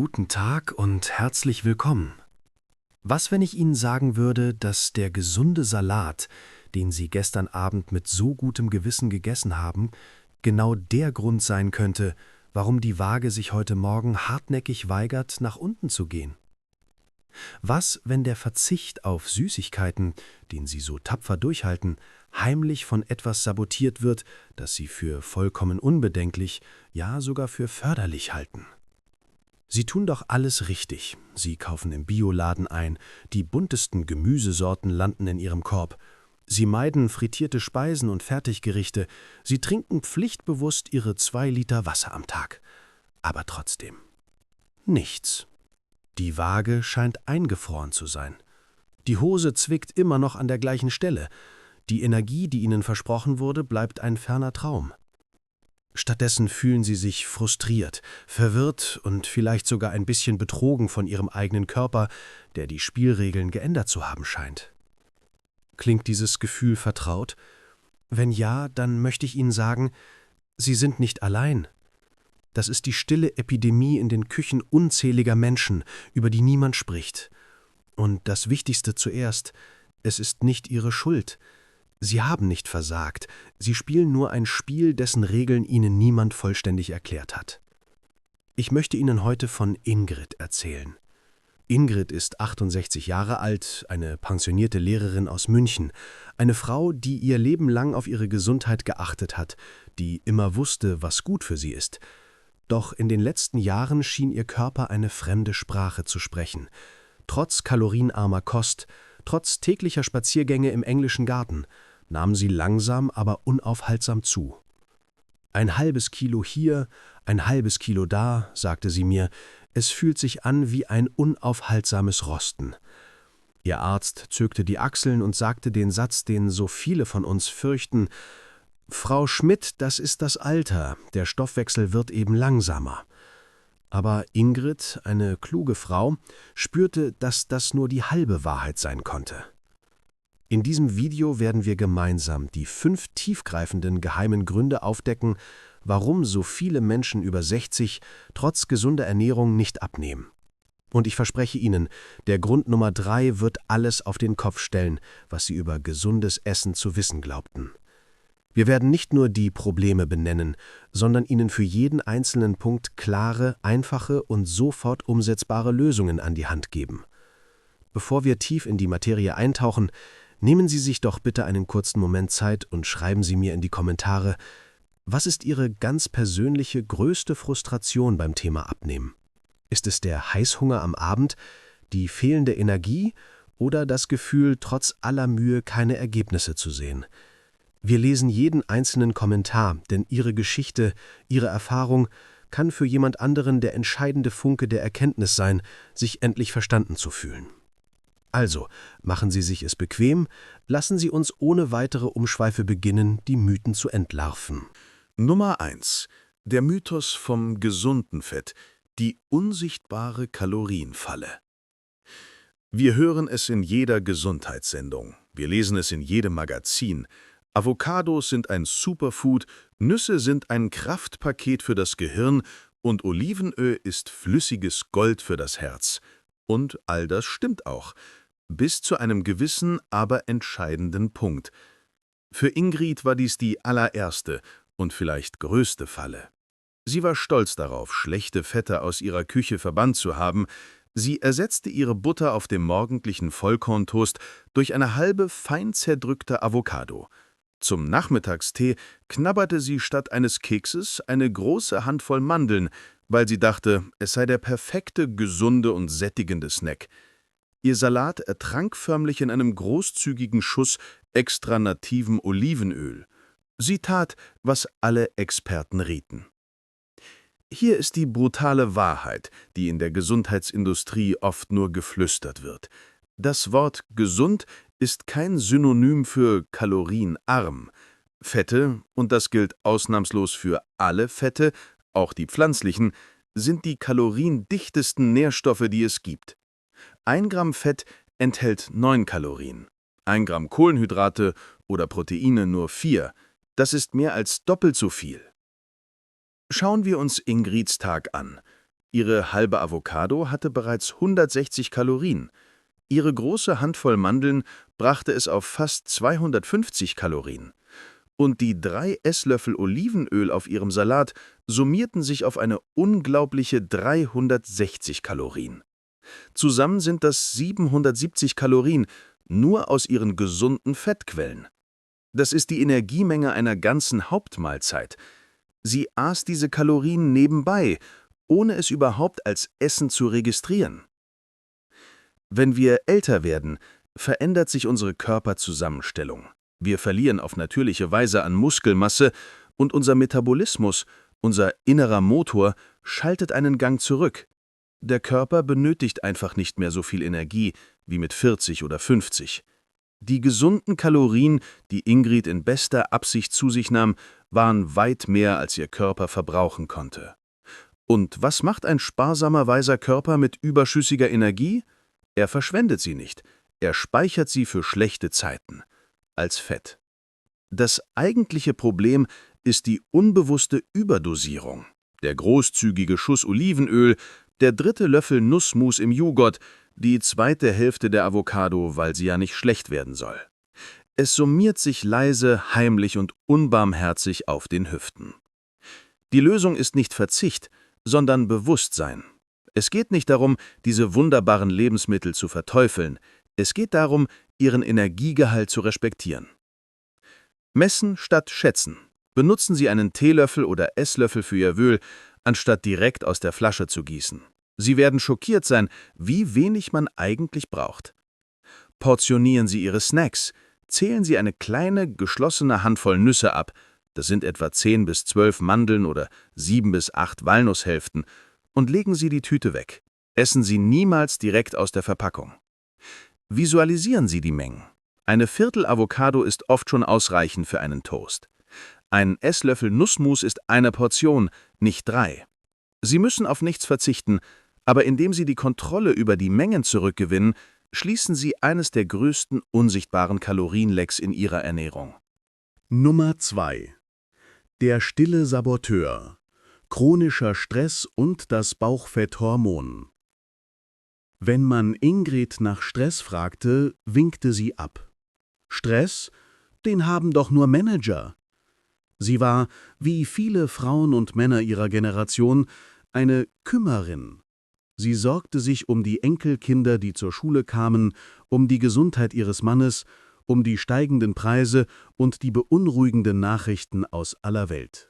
Guten Tag und herzlich willkommen. Was, wenn ich Ihnen sagen würde, dass der gesunde Salat, den Sie gestern Abend mit so gutem Gewissen gegessen haben, genau der Grund sein könnte, warum die Waage sich heute Morgen hartnäckig weigert, nach unten zu gehen? Was, wenn der Verzicht auf Süßigkeiten, den Sie so tapfer durchhalten, heimlich von etwas sabotiert wird, das Sie für vollkommen unbedenklich, ja sogar für förderlich halten? Sie tun doch alles richtig. Sie kaufen im Bioladen ein, die buntesten Gemüsesorten landen in Ihrem Korb. Sie meiden frittierte Speisen und Fertiggerichte. Sie trinken pflichtbewusst Ihre 2 Liter Wasser am Tag. Aber trotzdem. Nichts. Die Waage scheint eingefroren zu sein. Die Hose zwickt immer noch an der gleichen Stelle. Die Energie, die Ihnen versprochen wurde, bleibt ein ferner Traum. Stattdessen fühlen Sie sich frustriert, verwirrt und vielleicht sogar ein bisschen betrogen von Ihrem eigenen Körper, der die Spielregeln geändert zu haben scheint. Klingt dieses Gefühl vertraut? Wenn ja, dann möchte ich Ihnen sagen, Sie sind nicht allein. Das ist die stille Epidemie in den Küchen unzähliger Menschen, über die niemand spricht. Und das Wichtigste zuerst, es ist nicht Ihre Schuld. Sie haben nicht versagt, Sie spielen nur ein Spiel, dessen Regeln Ihnen niemand vollständig erklärt hat. Ich möchte Ihnen heute von Ingrid erzählen. Ingrid ist 68 Jahre alt, eine pensionierte Lehrerin aus München, eine Frau, die ihr Leben lang auf ihre Gesundheit geachtet hat, die immer wusste, was gut für sie ist. Doch in den letzten Jahren schien ihr Körper eine fremde Sprache zu sprechen. Trotz kalorienarmer Kost, trotz täglicher Spaziergänge im englischen Garten, nahm sie langsam, aber unaufhaltsam zu. Ein halbes Kilo hier, ein halbes Kilo da, sagte sie mir, es fühlt sich an wie ein unaufhaltsames Rosten. Ihr Arzt zückte die Achseln und sagte den Satz, den so viele von uns fürchten: »Frau Schmidt, das ist das Alter, der Stoffwechsel wird eben langsamer.« Aber Ingrid, eine kluge Frau, spürte, dass das nur die halbe Wahrheit sein konnte. In diesem Video werden wir gemeinsam die 5 tiefgreifenden geheimen Gründe aufdecken, warum so viele Menschen über 60 trotz gesunder Ernährung nicht abnehmen. Und ich verspreche Ihnen, der Grund Nummer 3 wird alles auf den Kopf stellen, was Sie über gesundes Essen zu wissen glaubten. Wir werden nicht nur die Probleme benennen, sondern Ihnen für jeden einzelnen Punkt klare, einfache und sofort umsetzbare Lösungen an die Hand geben. Bevor wir tief in die Materie eintauchen, nehmen Sie sich doch bitte einen kurzen Moment Zeit und schreiben Sie mir in die Kommentare, was ist Ihre ganz persönliche größte Frustration beim Thema Abnehmen? Ist es der Heißhunger am Abend, die fehlende Energie oder das Gefühl, trotz aller Mühe keine Ergebnisse zu sehen? Wir lesen jeden einzelnen Kommentar, denn Ihre Geschichte, Ihre Erfahrung kann für jemand anderen der entscheidende Funke der Erkenntnis sein, sich endlich verstanden zu fühlen. Also, machen Sie sich es bequem, lassen Sie uns ohne weitere Umschweife beginnen, die Mythen zu entlarven. Nummer 1. Der Mythos vom gesunden Fett, die unsichtbare Kalorienfalle. Wir hören es in jeder Gesundheitssendung, wir lesen es in jedem Magazin. Avocados sind ein Superfood, Nüsse sind ein Kraftpaket für das Gehirn und Olivenöl ist flüssiges Gold für das Herz. Und all das stimmt auch. Bis zu einem gewissen, aber entscheidenden Punkt. Für Ingrid war dies die allererste und vielleicht größte Falle. Sie war stolz darauf, schlechte Fette aus ihrer Küche verbannt zu haben. Sie ersetzte ihre Butter auf dem morgendlichen Vollkorntoast durch eine halbe fein zerdrückte Avocado. Zum Nachmittagstee knabberte sie statt eines Kekses eine große Handvoll Mandeln, weil sie dachte, es sei der perfekte, gesunde und sättigende Snack. Ihr Salat ertrank förmlich in einem großzügigen Schuss extra nativem Olivenöl. Sie tat, was alle Experten rieten. Hier ist die brutale Wahrheit, die in der Gesundheitsindustrie oft nur geflüstert wird. Das Wort gesund ist kein Synonym für kalorienarm. Fette, und das gilt ausnahmslos für alle Fette, auch die pflanzlichen, sind die kaloriendichtesten Nährstoffe, die es gibt. 1 Gramm Fett enthält 9 Kalorien, 1 Gramm Kohlenhydrate oder Proteine nur 4. Das ist mehr als doppelt so viel. Schauen wir uns Ingrids Tag an. Ihre halbe Avocado hatte bereits 160 Kalorien. Ihre große Handvoll Mandeln brachte es auf fast 250 Kalorien. Und die 3 Esslöffel Olivenöl auf ihrem Salat summierten sich auf eine unglaubliche 360 Kalorien. Zusammen sind das 770 Kalorien nur aus ihren gesunden Fettquellen. Das ist die Energiemenge einer ganzen Hauptmahlzeit. Sie aß diese Kalorien nebenbei, ohne es überhaupt als Essen zu registrieren. Wenn wir älter werden, verändert sich unsere Körperzusammenstellung. Wir verlieren auf natürliche Weise an Muskelmasse und unser Metabolismus, unser innerer Motor, schaltet einen Gang zurück. Der Körper benötigt einfach nicht mehr so viel Energie wie mit 40 oder 50. Die gesunden Kalorien, die Ingrid in bester Absicht zu sich nahm, waren weit mehr, als ihr Körper verbrauchen konnte. Und was macht ein sparsamer, weiser Körper mit überschüssiger Energie? Er verschwendet sie nicht, er speichert sie für schlechte Zeiten, als Fett. Das eigentliche Problem ist die unbewusste Überdosierung. Der großzügige Schuss Olivenöl, der 3. Löffel Nussmus im Joghurt, die 2. Hälfte der Avocado, weil sie ja nicht schlecht werden soll. Es summiert sich leise, heimlich und unbarmherzig auf den Hüften. Die Lösung ist nicht Verzicht, sondern Bewusstsein. Es geht nicht darum, diese wunderbaren Lebensmittel zu verteufeln. Es geht darum, ihren Energiegehalt zu respektieren. Messen statt schätzen. Benutzen Sie einen Teelöffel oder Esslöffel für Ihr Öl, anstatt direkt aus der Flasche zu gießen. Sie werden schockiert sein, wie wenig man eigentlich braucht. Portionieren Sie Ihre Snacks. Zählen Sie eine kleine, geschlossene Handvoll Nüsse ab. Das sind etwa 10 bis 12 Mandeln oder 7 bis 8 Walnusshälften. Und legen Sie die Tüte weg. Essen Sie niemals direkt aus der Verpackung. Visualisieren Sie die Mengen. Eine Viertel Avocado ist oft schon ausreichend für einen Toast. Ein Esslöffel Nussmus ist eine Portion, nicht 3. Sie müssen auf nichts verzichten, aber indem Sie die Kontrolle über die Mengen zurückgewinnen, schließen Sie eines der größten unsichtbaren Kalorienlecks in Ihrer Ernährung. Nummer 2. Der stille Saboteur. Chronischer Stress und das Bauchfetthormon. Wenn man Ingrid nach Stress fragte, winkte sie ab. Stress? Den haben doch nur Manager. Sie war, wie viele Frauen und Männer ihrer Generation, eine Kümmerin. Sie sorgte sich um die Enkelkinder, die zur Schule kamen, um die Gesundheit ihres Mannes, um die steigenden Preise und die beunruhigenden Nachrichten aus aller Welt.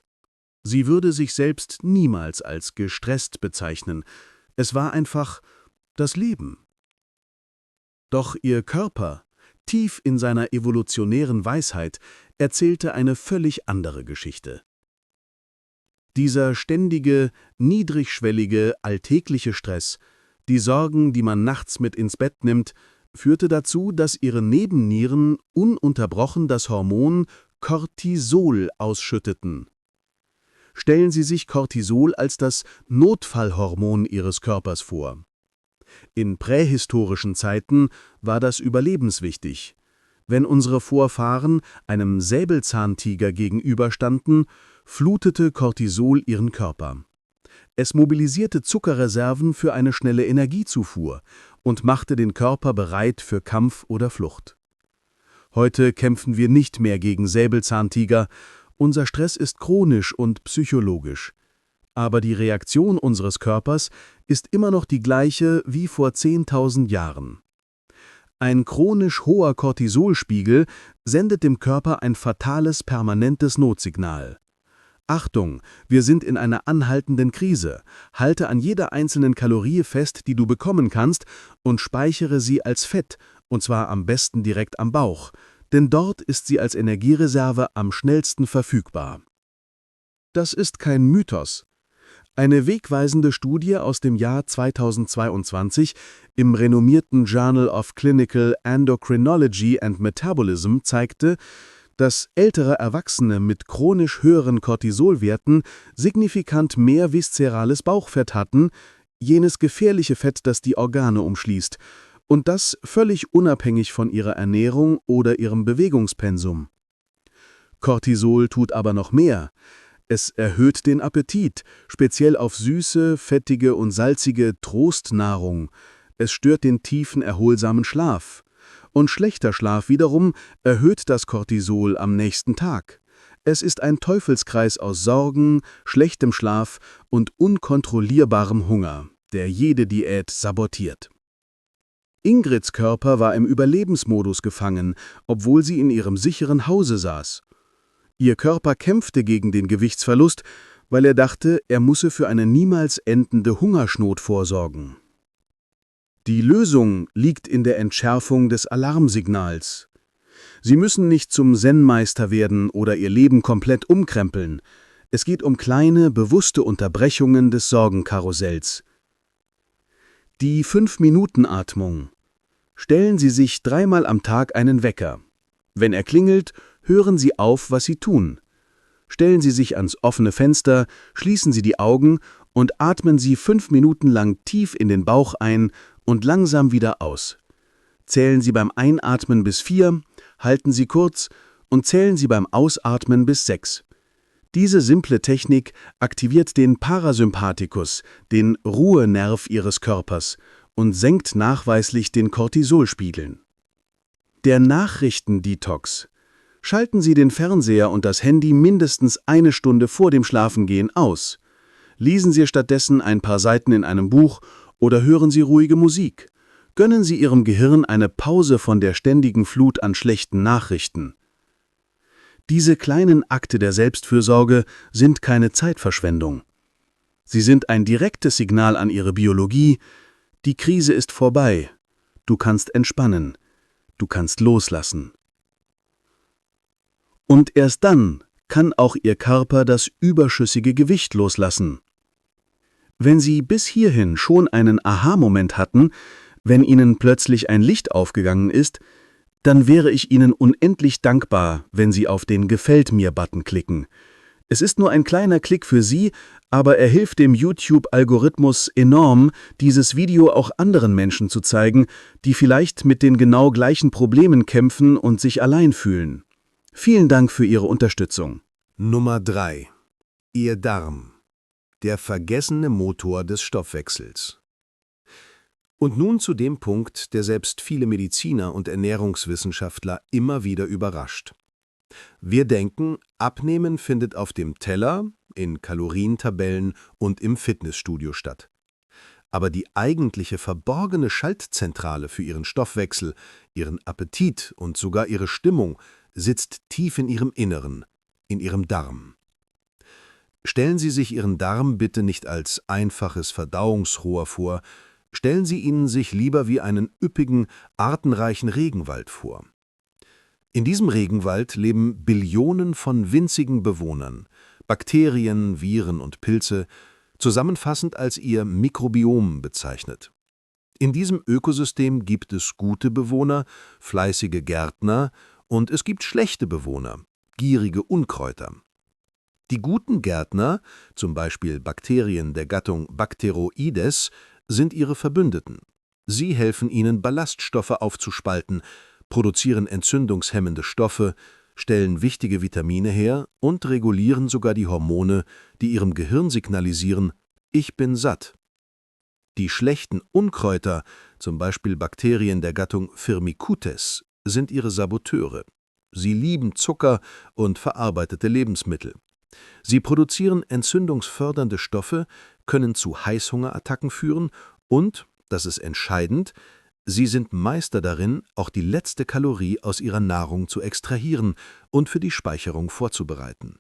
Sie würde sich selbst niemals als gestresst bezeichnen. Es war einfach das Leben. Doch ihr Körper, tief in seiner evolutionären Weisheit, erzählte eine völlig andere Geschichte. Dieser ständige, niedrigschwellige, alltägliche Stress, die Sorgen, die man nachts mit ins Bett nimmt, führte dazu, dass ihre Nebennieren ununterbrochen das Hormon Cortisol ausschütteten. Stellen Sie sich Cortisol als das Notfallhormon Ihres Körpers vor. In prähistorischen Zeiten war das überlebenswichtig. Wenn unsere Vorfahren einem Säbelzahntiger gegenüberstanden, flutete Cortisol ihren Körper. Es mobilisierte Zuckerreserven für eine schnelle Energiezufuhr und machte den Körper bereit für Kampf oder Flucht. Heute kämpfen wir nicht mehr gegen Säbelzahntiger. Unser Stress ist chronisch und psychologisch. Aber die Reaktion unseres Körpers ist immer noch die gleiche wie vor 10.000 Jahren. Ein chronisch hoher Cortisolspiegel sendet dem Körper ein fatales, permanentes Notsignal. Achtung, wir sind in einer anhaltenden Krise. Halte an jeder einzelnen Kalorie fest, die du bekommen kannst, und speichere sie als Fett, und zwar am besten direkt am Bauch, denn dort ist sie als Energiereserve am schnellsten verfügbar. Das ist kein Mythos. Eine wegweisende Studie aus dem Jahr 2022 im renommierten Journal of Clinical Endocrinology and Metabolism zeigte, dass ältere Erwachsene mit chronisch höheren Cortisolwerten signifikant mehr viszerales Bauchfett hatten, jenes gefährliche Fett, das die Organe umschließt, und das völlig unabhängig von ihrer Ernährung oder ihrem Bewegungspensum. Cortisol tut aber noch mehr. Es erhöht den Appetit, speziell auf süße, fettige und salzige Trostnahrung. Es stört den tiefen, erholsamen Schlaf. Und schlechter Schlaf wiederum erhöht das Cortisol am nächsten Tag. Es ist ein Teufelskreis aus Sorgen, schlechtem Schlaf und unkontrollierbarem Hunger, der jede Diät sabotiert. Ingrids Körper war im Überlebensmodus gefangen, obwohl sie in ihrem sicheren Hause saß. Ihr Körper kämpfte gegen den Gewichtsverlust, weil er dachte, er müsse für eine niemals endende Hungersnot vorsorgen. Die Lösung liegt in der Entschärfung des Alarmsignals. Sie müssen nicht zum Zen-Meister werden oder ihr Leben komplett umkrempeln. Es geht um kleine, bewusste Unterbrechungen des Sorgenkarussells. Die 5-Minuten-Atmung. Stellen Sie sich 3-mal am Tag einen Wecker. Wenn er klingelt, hören Sie auf, was Sie tun. Stellen Sie sich ans offene Fenster, schließen Sie die Augen und atmen Sie 5 Minuten lang tief in den Bauch ein und langsam wieder aus. Zählen Sie beim Einatmen bis 4, halten Sie kurz und zählen Sie beim Ausatmen bis 6. Diese simple Technik aktiviert den Parasympathikus, den Ruhenerv Ihres Körpers, und senkt nachweislich den Cortisolspiegel. Der Nachrichtendetox. Schalten Sie den Fernseher und das Handy mindestens 1 Stunde vor dem Schlafengehen aus. Lesen Sie stattdessen ein paar Seiten in einem Buch oder hören Sie ruhige Musik. Gönnen Sie Ihrem Gehirn eine Pause von der ständigen Flut an schlechten Nachrichten. Diese kleinen Akte der Selbstfürsorge sind keine Zeitverschwendung. Sie sind ein direktes Signal an Ihre Biologie: Die Krise ist vorbei. Du kannst entspannen. Du kannst loslassen. Und erst dann kann auch Ihr Körper das überschüssige Gewicht loslassen. Wenn Sie bis hierhin schon einen Aha-Moment hatten, wenn Ihnen plötzlich ein Licht aufgegangen ist, dann wäre ich Ihnen unendlich dankbar, wenn Sie auf den Gefällt mir-Button klicken. Es ist nur ein kleiner Klick für Sie, aber er hilft dem YouTube-Algorithmus enorm, dieses Video auch anderen Menschen zu zeigen, die vielleicht mit den genau gleichen Problemen kämpfen und sich allein fühlen. Vielen Dank für Ihre Unterstützung. Nummer 3. Ihr Darm. Der vergessene Motor des Stoffwechsels. Und nun zu dem Punkt, der selbst viele Mediziner und Ernährungswissenschaftler immer wieder überrascht. Wir denken, Abnehmen findet auf dem Teller, in Kalorientabellen und im Fitnessstudio statt. Aber die eigentliche verborgene Schaltzentrale für Ihren Stoffwechsel, Ihren Appetit und sogar Ihre Stimmung sitzt tief in Ihrem Inneren, in Ihrem Darm. Stellen Sie sich Ihren Darm bitte nicht als einfaches Verdauungsrohr vor, stellen Sie ihn sich lieber wie einen üppigen, artenreichen Regenwald vor. In diesem Regenwald leben Billionen von winzigen Bewohnern, Bakterien, Viren und Pilze, zusammenfassend als ihr Mikrobiom bezeichnet. In diesem Ökosystem gibt es gute Bewohner, fleißige Gärtner, und es gibt schlechte Bewohner, gierige Unkräuter. Die guten Gärtner, zum Beispiel Bakterien der Gattung Bacteroides, sind ihre Verbündeten. Sie helfen ihnen, Ballaststoffe aufzuspalten, produzieren entzündungshemmende Stoffe, stellen wichtige Vitamine her und regulieren sogar die Hormone, die ihrem Gehirn signalisieren: Ich bin satt. Die schlechten Unkräuter, zum Beispiel Bakterien der Gattung Firmicutes, sind ihre Saboteure. Sie lieben Zucker und verarbeitete Lebensmittel. Sie produzieren entzündungsfördernde Stoffe, können zu Heißhungerattacken führen und, das ist entscheidend, sie sind Meister darin, auch die letzte Kalorie aus ihrer Nahrung zu extrahieren und für die Speicherung vorzubereiten.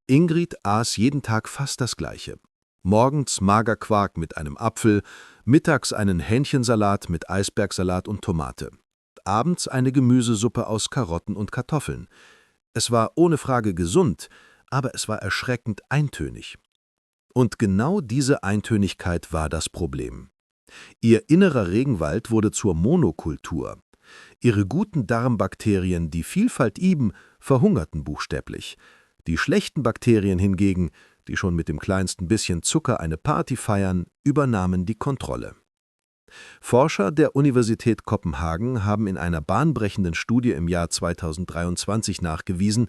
Ingrid aß jeden Tag fast das Gleiche. Morgens Magerquark mit einem Apfel, mittags einen Hähnchensalat mit Eisbergsalat und Tomate, abends eine Gemüsesuppe aus Karotten und Kartoffeln. Es war ohne Frage gesund, aber es war erschreckend eintönig. Und genau diese Eintönigkeit war das Problem. Ihr innerer Regenwald wurde zur Monokultur. Ihre guten Darmbakterien, die Vielfalt Iben, verhungerten buchstäblich. Die schlechten Bakterien hingegen, die schon mit dem kleinsten bisschen Zucker eine Party feiern, übernahmen die Kontrolle. Forscher der Universität Kopenhagen haben in einer bahnbrechenden Studie im Jahr 2023 nachgewiesen,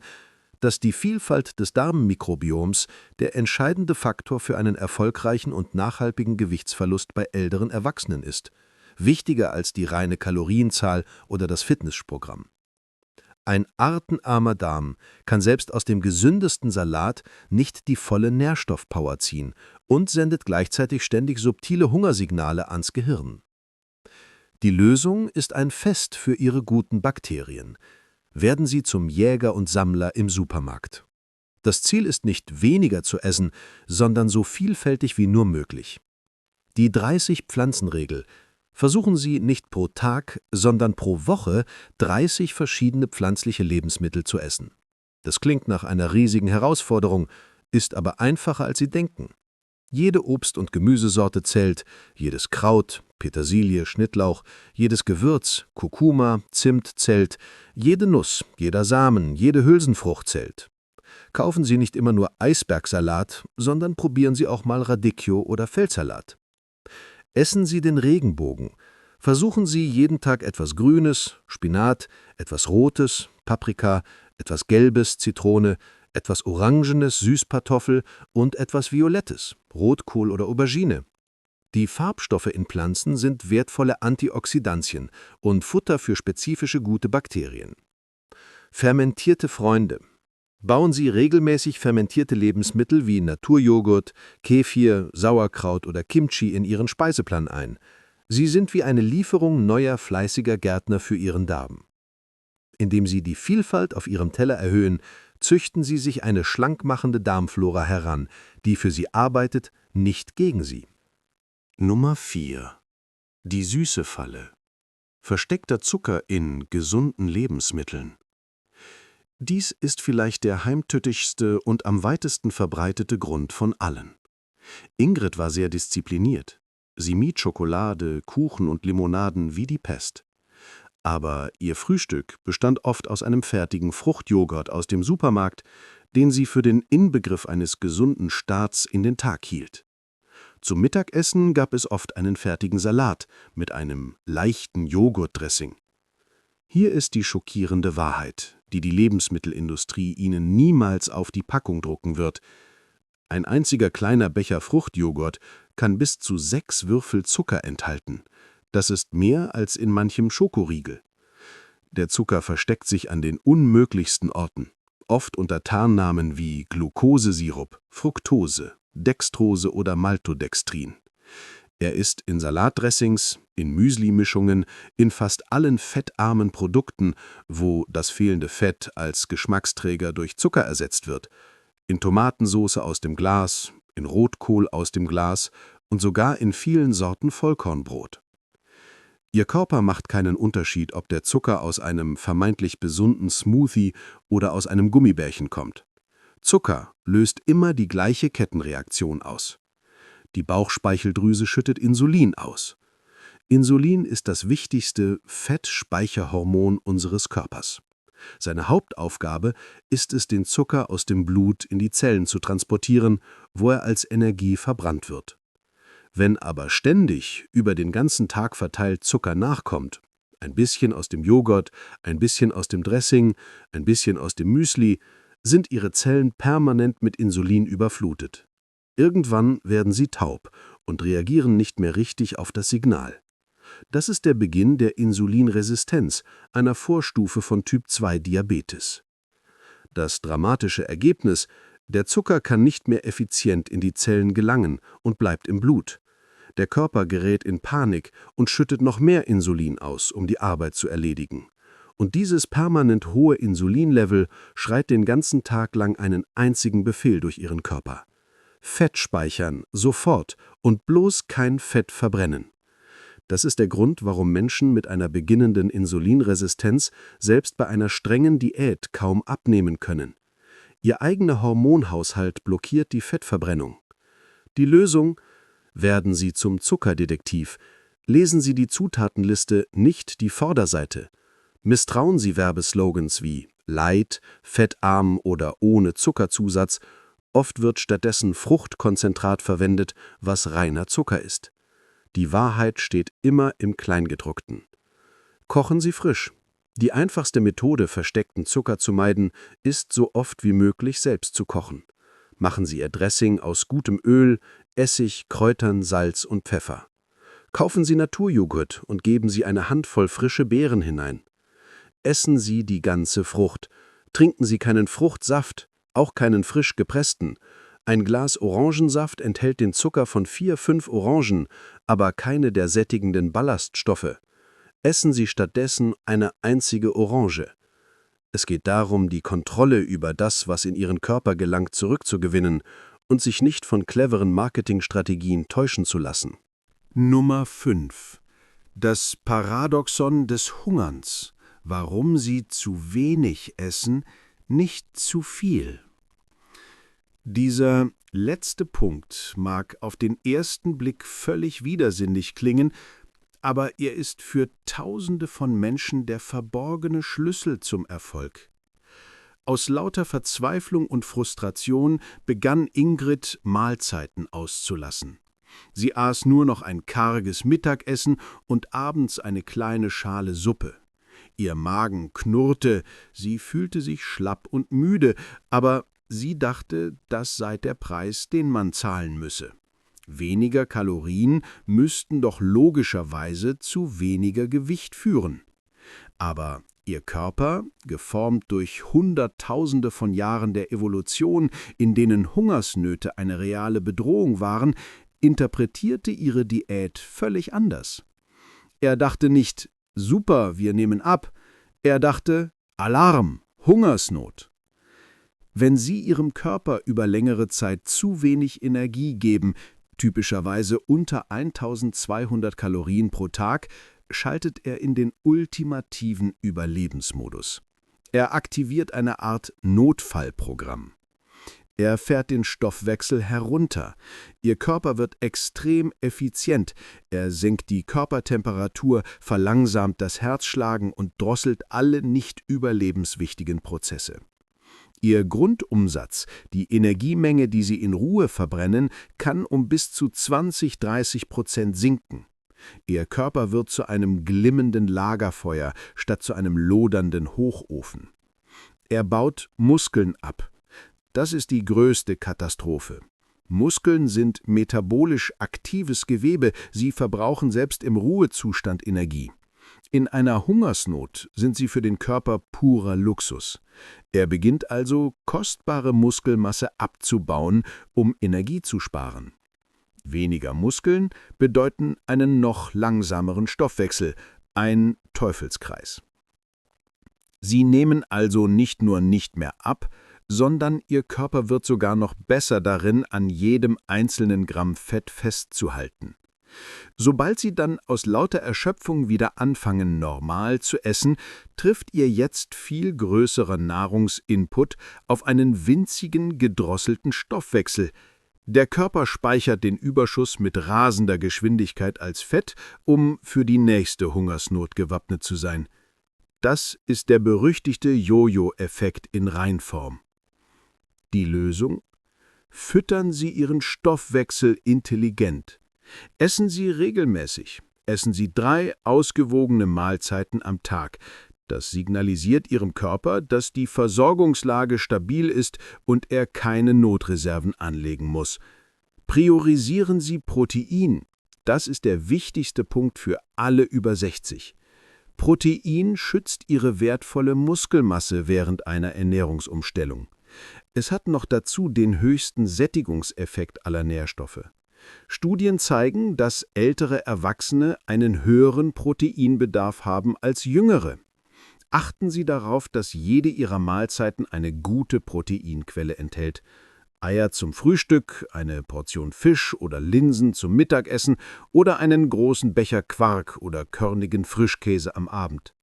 dass die Vielfalt des Darmmikrobioms der entscheidende Faktor für einen erfolgreichen und nachhaltigen Gewichtsverlust bei älteren Erwachsenen ist, wichtiger als die reine Kalorienzahl oder das Fitnessprogramm. Ein artenarmer Darm kann selbst aus dem gesündesten Salat nicht die volle Nährstoffpower ziehen und sendet gleichzeitig ständig subtile Hungersignale ans Gehirn. Die Lösung ist ein Fest für Ihre guten Bakterien. Werden Sie zum Jäger und Sammler im Supermarkt. Das Ziel ist nicht weniger zu essen, sondern so vielfältig wie nur möglich. Die 30-Pflanzen-Regel: Versuchen Sie nicht pro Tag, sondern pro Woche 30 verschiedene pflanzliche Lebensmittel zu essen. Das klingt nach einer riesigen Herausforderung, ist aber einfacher, als Sie denken. Jede Obst- und Gemüsesorte zählt, jedes Kraut, Petersilie, Schnittlauch, jedes Gewürz, Kurkuma, Zimt zählt, jede Nuss, jeder Samen, jede Hülsenfrucht zählt. Kaufen Sie nicht immer nur Eisbergsalat, sondern probieren Sie auch mal Radicchio oder Feldsalat. Essen Sie den Regenbogen. Versuchen Sie jeden Tag etwas Grünes, Spinat, etwas Rotes, Paprika, etwas Gelbes, Zitrone, etwas Orangenes, Süßkartoffel und etwas Violettes, Rotkohl oder Aubergine. Die Farbstoffe in Pflanzen sind wertvolle Antioxidantien und Futter für spezifische gute Bakterien. Fermentierte Freunde. Bauen Sie regelmäßig fermentierte Lebensmittel wie Naturjoghurt, Kefir, Sauerkraut oder Kimchi in Ihren Speiseplan ein. Sie sind wie eine Lieferung neuer, fleißiger Gärtner für Ihren Darm. Indem Sie die Vielfalt auf Ihrem Teller erhöhen, züchten Sie sich eine schlankmachende Darmflora heran, die für Sie arbeitet, nicht gegen Sie. Nummer 4. Die süße Falle. Versteckter Zucker in gesunden Lebensmitteln. Dies ist vielleicht der heimtückischste und am weitesten verbreitete Grund von allen. Ingrid war sehr diszipliniert. Sie mied Schokolade, Kuchen und Limonaden wie die Pest. Aber ihr Frühstück bestand oft aus einem fertigen Fruchtjoghurt aus dem Supermarkt, den sie für den Inbegriff eines gesunden Starts in den Tag hielt. Zum Mittagessen gab es oft einen fertigen Salat mit einem leichten Joghurtdressing. Hier ist die schockierende Wahrheit, die die Lebensmittelindustrie Ihnen niemals auf die Packung drucken wird. Ein einziger kleiner Becher Fruchtjoghurt kann bis zu 6 Würfel Zucker enthalten. Das ist mehr als in manchem Schokoriegel. Der Zucker versteckt sich an den unmöglichsten Orten, oft unter Tarnnamen wie Glukosesirup, Fructose, Dextrose oder Maltodextrin. Er ist in Salatdressings, in Müslimischungen, in fast allen fettarmen Produkten, wo das fehlende Fett als Geschmacksträger durch Zucker ersetzt wird, in Tomatensauce aus dem Glas, in Rotkohl aus dem Glas und sogar in vielen Sorten Vollkornbrot. Ihr Körper macht keinen Unterschied, ob der Zucker aus einem vermeintlich gesunden Smoothie oder aus einem Gummibärchen kommt. Zucker löst immer die gleiche Kettenreaktion aus. Die Bauchspeicheldrüse schüttet Insulin aus. Insulin ist das wichtigste Fettspeicherhormon unseres Körpers. Seine Hauptaufgabe ist es, den Zucker aus dem Blut in die Zellen zu transportieren, wo er als Energie verbrannt wird. Wenn aber ständig über den ganzen Tag verteilt Zucker nachkommt, ein bisschen aus dem Joghurt, ein bisschen aus dem Dressing, ein bisschen aus dem Müsli, sind Ihre Zellen permanent mit Insulin überflutet. Irgendwann werden sie taub und reagieren nicht mehr richtig auf das Signal. Das ist der Beginn der Insulinresistenz, einer Vorstufe von Typ-2-Diabetes. Das dramatische Ergebnis: Der Zucker kann nicht mehr effizient in die Zellen gelangen und bleibt im Blut. Der Körper gerät in Panik und schüttet noch mehr Insulin aus, um die Arbeit zu erledigen. Und dieses permanent hohe Insulinlevel schreit den ganzen Tag lang einen einzigen Befehl durch Ihren Körper: Fett speichern, sofort, und bloß kein Fett verbrennen. Das ist der Grund, warum Menschen mit einer beginnenden Insulinresistenz selbst bei einer strengen Diät kaum abnehmen können. Ihr eigener Hormonhaushalt blockiert die Fettverbrennung. Die Lösung: Werden Sie zum Zuckerdetektiv. Lesen Sie die Zutatenliste, nicht die Vorderseite. Misstrauen Sie Werbeslogans wie Light, fettarm oder ohne Zuckerzusatz. Oft wird stattdessen Fruchtkonzentrat verwendet, was reiner Zucker ist. Die Wahrheit steht immer im Kleingedruckten. Kochen Sie frisch. Die einfachste Methode, versteckten Zucker zu meiden, ist, so oft wie möglich selbst zu kochen. Machen Sie Ihr Dressing aus gutem Öl, Essig, Kräutern, Salz und Pfeffer. Kaufen Sie Naturjoghurt und geben Sie eine Handvoll frische Beeren hinein. Essen Sie die ganze Frucht. Trinken Sie keinen Fruchtsaft, auch keinen frisch gepressten. Ein Glas Orangensaft enthält den Zucker von 4, 5 Orangen, aber keine der sättigenden Ballaststoffe. Essen Sie stattdessen eine einzige Orange. Es geht darum, die Kontrolle über das, was in Ihren Körper gelangt, zurückzugewinnen und sich nicht von cleveren Marketingstrategien täuschen zu lassen. Nummer 5. Das Paradoxon des Hungerns. Warum Sie zu wenig essen, nicht zu viel. Dieser letzte Punkt mag auf den ersten Blick völlig widersinnig klingen, aber er ist für Tausende von Menschen der verborgene Schlüssel zum Erfolg. Aus lauter Verzweiflung und Frustration begann Ingrid, Mahlzeiten auszulassen. Sie aß nur noch ein karges Mittagessen und abends eine kleine Schale Suppe. Ihr Magen knurrte, sie fühlte sich schlapp und müde, aber sie dachte, das sei der Preis, den man zahlen müsse. Weniger Kalorien müssten doch logischerweise zu weniger Gewicht führen. Aber ihr Körper, geformt durch Hunderttausende von Jahren der Evolution, in denen Hungersnöte eine reale Bedrohung waren, interpretierte ihre Diät völlig anders. Er dachte nicht, super, wir nehmen ab. Er dachte, Alarm, Hungersnot. Wenn Sie Ihrem Körper über längere Zeit zu wenig Energie geben, typischerweise unter 1200 Kalorien pro Tag, schaltet er in den ultimativen Überlebensmodus. Er aktiviert eine Art Notfallprogramm. Er fährt den Stoffwechsel herunter. Ihr Körper wird extrem effizient. Er senkt die Körpertemperatur, verlangsamt das Herzschlagen und drosselt alle nicht überlebenswichtigen Prozesse. Ihr Grundumsatz, die Energiemenge, die Sie in Ruhe verbrennen, kann um bis zu 20–30% sinken. Ihr Körper wird zu einem glimmenden Lagerfeuer statt zu einem lodernden Hochofen. Er baut Muskeln ab. Das ist die größte Katastrophe. Muskeln sind metabolisch aktives Gewebe, sie verbrauchen selbst im Ruhezustand Energie. In einer Hungersnot sind sie für den Körper purer Luxus. Er beginnt also, kostbare Muskelmasse abzubauen, um Energie zu sparen. Weniger Muskeln bedeuten einen noch langsameren Stoffwechsel, ein Teufelskreis. Sie nehmen also nicht nur nicht mehr ab, sondern Ihr Körper wird sogar noch besser darin, an jedem einzelnen Gramm Fett festzuhalten. Sobald Sie dann aus lauter Erschöpfung wieder anfangen, normal zu essen, trifft Ihr jetzt viel größerer Nahrungsinput auf einen winzigen, gedrosselten Stoffwechsel. Der Körper speichert den Überschuss mit rasender Geschwindigkeit als Fett, um für die nächste Hungersnot gewappnet zu sein. Das ist der berüchtigte Jojo-Effekt in Reinform. Die Lösung? Füttern Sie Ihren Stoffwechsel intelligent. Essen Sie regelmäßig. Essen Sie 3 ausgewogene Mahlzeiten am Tag. Das signalisiert Ihrem Körper, dass die Versorgungslage stabil ist und er keine Notreserven anlegen muss. Priorisieren Sie Protein. Das ist der wichtigste Punkt für alle über 60. Protein schützt Ihre wertvolle Muskelmasse während einer Ernährungsumstellung. Es hat noch dazu den höchsten Sättigungseffekt aller Nährstoffe. Studien zeigen, dass ältere Erwachsene einen höheren Proteinbedarf haben als jüngere. Achten Sie darauf, dass jede Ihrer Mahlzeiten eine gute Proteinquelle enthält. Eier zum Frühstück, eine Portion Fisch oder Linsen zum Mittagessen oder einen großen Becher Quark oder körnigen Frischkäse am Abend.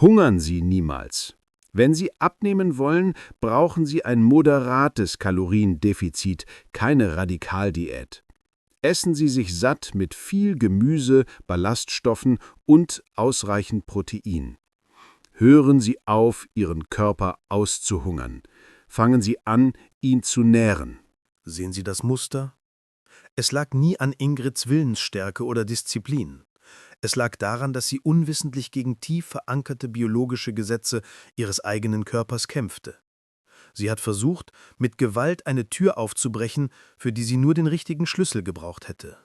Hungern Sie niemals. Wenn Sie abnehmen wollen, brauchen Sie ein moderates Kaloriendefizit, keine Radikaldiät. Essen Sie sich satt mit viel Gemüse, Ballaststoffen und ausreichend Protein. Hören Sie auf, Ihren Körper auszuhungern. Fangen Sie an, ihn zu nähren. Sehen Sie das Muster? Es lag nie an Ingrids Willensstärke oder Disziplin. Es lag daran, dass sie unwissentlich gegen tief verankerte biologische Gesetze ihres eigenen Körpers kämpfte. Sie hat versucht, mit Gewalt eine Tür aufzubrechen, für die sie nur den richtigen Schlüssel gebraucht hätte.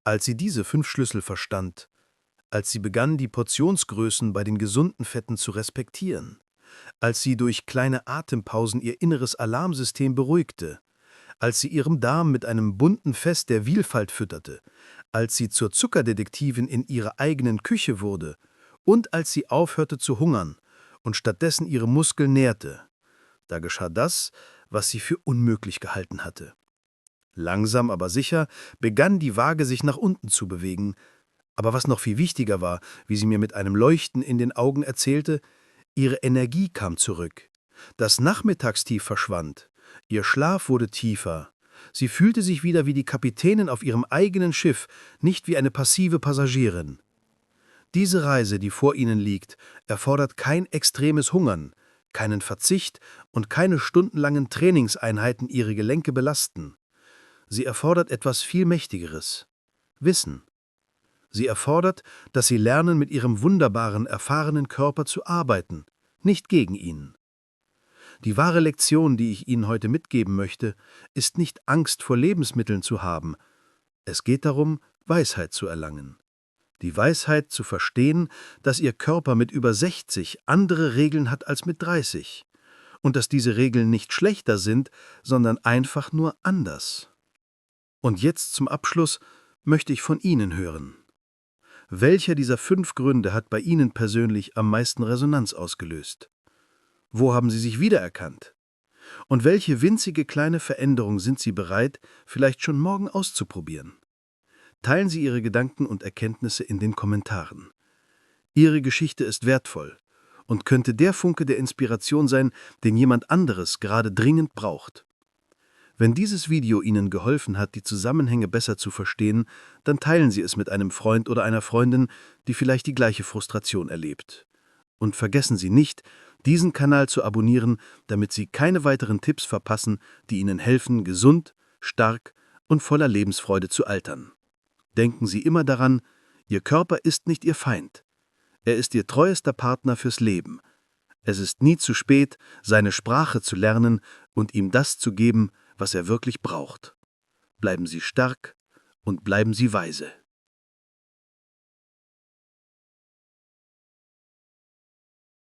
Als sie diese 5 Schlüssel verstand, als sie begann, die Portionsgrößen bei den gesunden Fetten zu respektieren, als sie durch kleine Atempausen ihr inneres Alarmsystem beruhigte, als sie ihrem Darm mit einem bunten Fest der Vielfalt fütterte, als sie zur Zuckerdetektivin in ihrer eigenen Küche wurde und als sie aufhörte zu hungern und stattdessen ihre Muskeln nährte, da geschah das, was sie für unmöglich gehalten hatte. Langsam aber sicher begann die Waage sich nach unten zu bewegen, aber was noch viel wichtiger war, wie sie mir mit einem Leuchten in den Augen erzählte, ihre Energie kam zurück. Das Nachmittagstief verschwand, ihr Schlaf wurde tiefer. Sie fühlte sich wieder wie die Kapitänin auf ihrem eigenen Schiff, nicht wie eine passive Passagierin. Diese Reise, die vor ihnen liegt, erfordert kein extremes Hungern, keinen Verzicht und keine stundenlangen Trainingseinheiten ihre Gelenke belasten. Sie erfordert etwas viel Mächtigeres: Wissen. Sie erfordert, dass sie lernen, mit ihrem wunderbaren, erfahrenen Körper zu arbeiten, nicht gegen ihn. Die wahre Lektion, die ich Ihnen heute mitgeben möchte, ist nicht Angst vor Lebensmitteln zu haben. Es geht darum, Weisheit zu erlangen. Die Weisheit zu verstehen, dass Ihr Körper mit über 60 andere Regeln hat als mit 30 und dass diese Regeln nicht schlechter sind, sondern einfach nur anders. Und jetzt zum Abschluss möchte ich von Ihnen hören. Welcher dieser 5 Gründe hat bei Ihnen persönlich am meisten Resonanz ausgelöst? Wo haben Sie sich wiedererkannt? Und welche winzige kleine Veränderung sind Sie bereit, vielleicht schon morgen auszuprobieren? Teilen Sie Ihre Gedanken und Erkenntnisse in den Kommentaren. Ihre Geschichte ist wertvoll und könnte der Funke der Inspiration sein, den jemand anderes gerade dringend braucht. Wenn dieses Video Ihnen geholfen hat, die Zusammenhänge besser zu verstehen, dann teilen Sie es mit einem Freund oder einer Freundin, die vielleicht die gleiche Frustration erlebt. Und vergessen Sie nicht, diesen Kanal zu abonnieren, damit Sie keine weiteren Tipps verpassen, die Ihnen helfen, gesund, stark und voller Lebensfreude zu altern. Denken Sie immer daran, Ihr Körper ist nicht Ihr Feind. Er ist Ihr treuester Partner fürs Leben. Es ist nie zu spät, seine Sprache zu lernen und ihm das zu geben, was er wirklich braucht. Bleiben Sie stark und bleiben Sie weise.